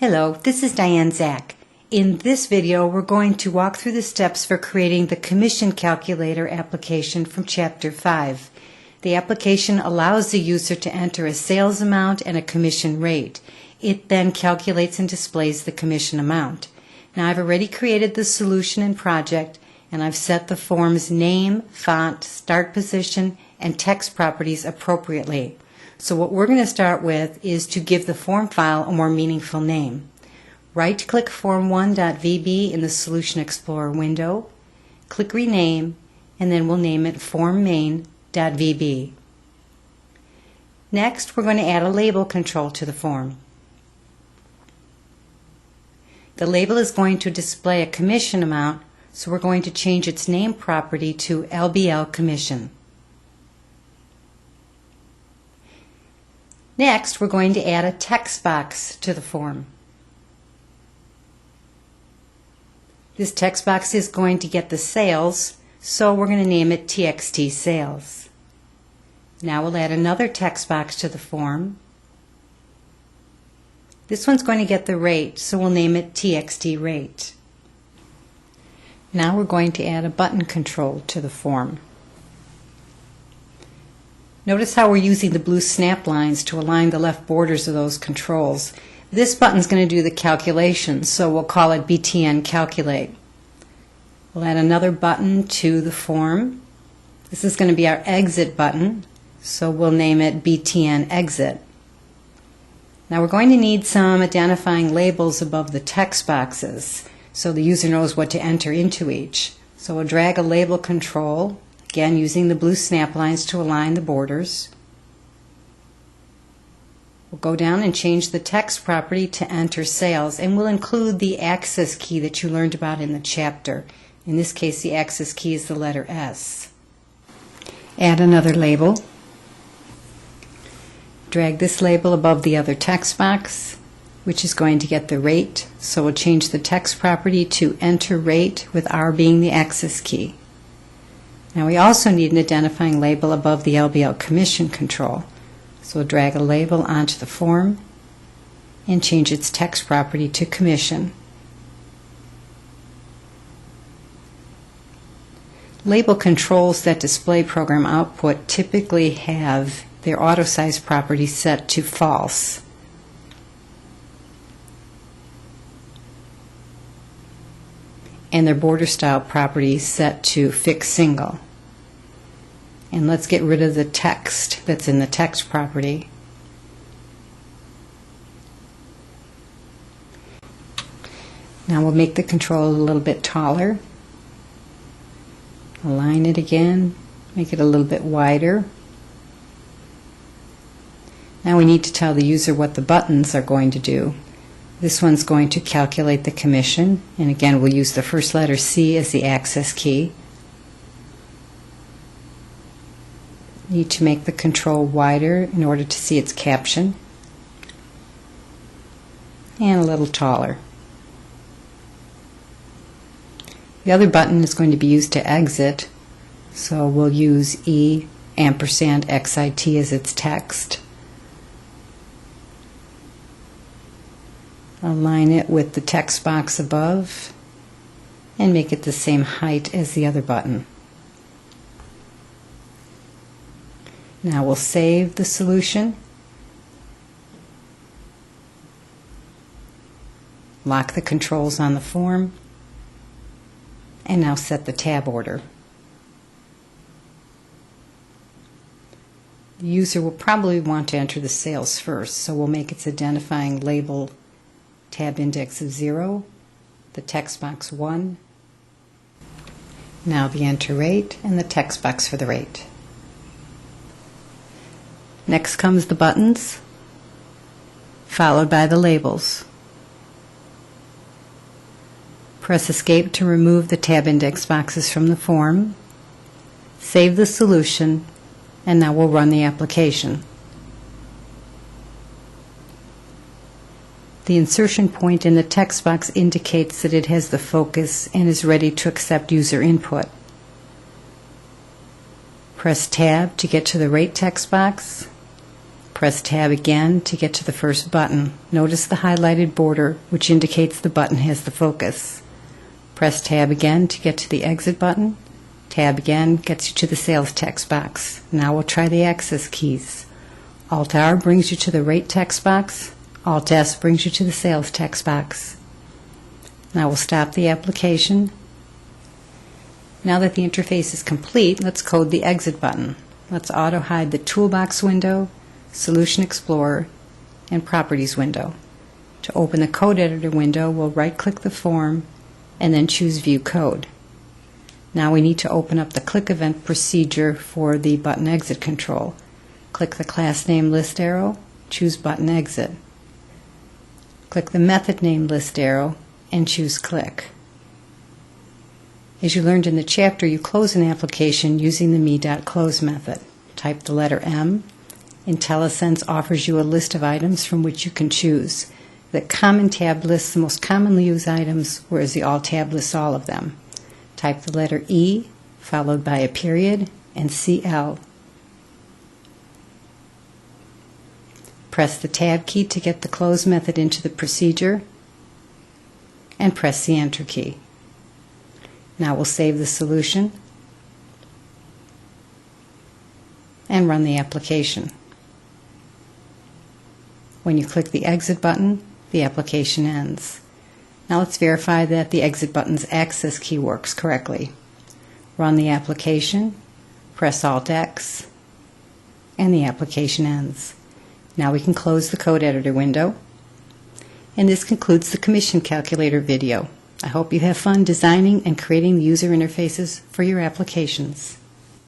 Hello, this is Diane Zach. In this video, we're going to walk through the steps for creating the Commission Calculator application from Chapter 5. The application allows the user to enter a sales amount and a commission rate. It then calculates and displays the commission amount. Now, I've already created the solution and project, and I've set the form's name, font, start position, and text properties appropriately. So what we're going to start with is to give the form file a more meaningful name. Right-click form1.vb in the Solution Explorer window, click Rename, and then we'll name it formMain.vb. Next, we're going to add a label control to the form. The label is going to display a commission amount, so we're going to change its name property to LBL Commission. Next, we're going to add a text box to the form. This text box is going to get the sales, so we're going to name it TXT Sales. Now we'll add another text box to the form. This one's going to get the rate, so we'll name it TXT Rate. Now we're going to add a button control to the form. Notice how we're using the blue snap lines to align the left borders of those controls. This button's going to do the calculation, so we'll call it BTN Calculate. We'll add another button to the form. This is going to be our exit button, so we'll name it BTN Exit. Now we're going to need some identifying labels above the text boxes so the user knows what to enter into each. So we'll drag a label control, again using the blue snap lines to align the borders. We'll go down and change the text property to Enter Sales, and we'll include the access key that you learned about in the chapter. In this case, the access key is the letter S. Add another label. Drag this label above the other text box, which is going to get the rate. So we'll change the text property to Enter Rate, with R being the access key. Now we also need an identifying label above the LBL Commission control. So we'll drag a label onto the form and change its text property to Commission. Label controls that display program output typically have their auto size property set to false. And their border style property set to fixed single. And let's get rid of the text that's in the text property. Now we'll make the control a little bit taller. Align it again, make it a little bit wider. Now we need to tell the user what the buttons are going to do. This one's going to calculate the commission, and again we'll use the first letter C as the access key. Need to make the control wider in order to see its caption, and a little taller. The other button is going to be used to exit, so we'll use E ampersand XIT as its text. Align it with the text box above and make it the same height as the other button. Now we'll save the solution, lock the controls on the form, and now set the tab order. The user will probably want to enter the sales first, so we'll make its identifying label tab index of 0, the text box 1, now the enter rate, and the text box for the rate. Next comes the buttons, followed by the labels. Press Escape to remove the tab index boxes from the form, save the solution, and now we'll run the application. The insertion point in the text box indicates that it has the focus and is ready to accept user input. Press Tab to get to the rate text box. Press Tab again to get to the first button. Notice the highlighted border, which indicates the button has the focus. Press Tab again to get to the Exit button. Tab again gets you to the Sales text box. Now we'll try the access keys. Alt-R brings you to the Rate text box. Alt-S brings you to the Sales text box. Now we'll stop the application. Now that the interface is complete, let's code the Exit button. Let's auto-hide the Toolbox window, Solution Explorer, and Properties window. To open the Code Editor window, we'll right-click the form and then choose View Code. Now we need to open up the click event procedure for the button exit control. Click the class name list arrow, choose Button Exit. Click the method name list arrow and choose Click. As you learned in the chapter, you close an application using the me.close method. Type the letter M. IntelliSense offers you a list of items from which you can choose. The Common tab lists the most commonly used items, whereas the All tab lists all of them. Type the letter E, followed by a period, and CL. Press the Tab key to get the close method into the procedure, and press the Enter key. Now we'll save the solution and run the application. When you click the Exit button, the application ends. Now let's verify that the Exit button's access key works correctly. Run the application, press Alt-X, and the application ends. Now we can close the Code Editor window. And this concludes the Commission Calculator video. I hope you have fun designing and creating the user interfaces for your applications.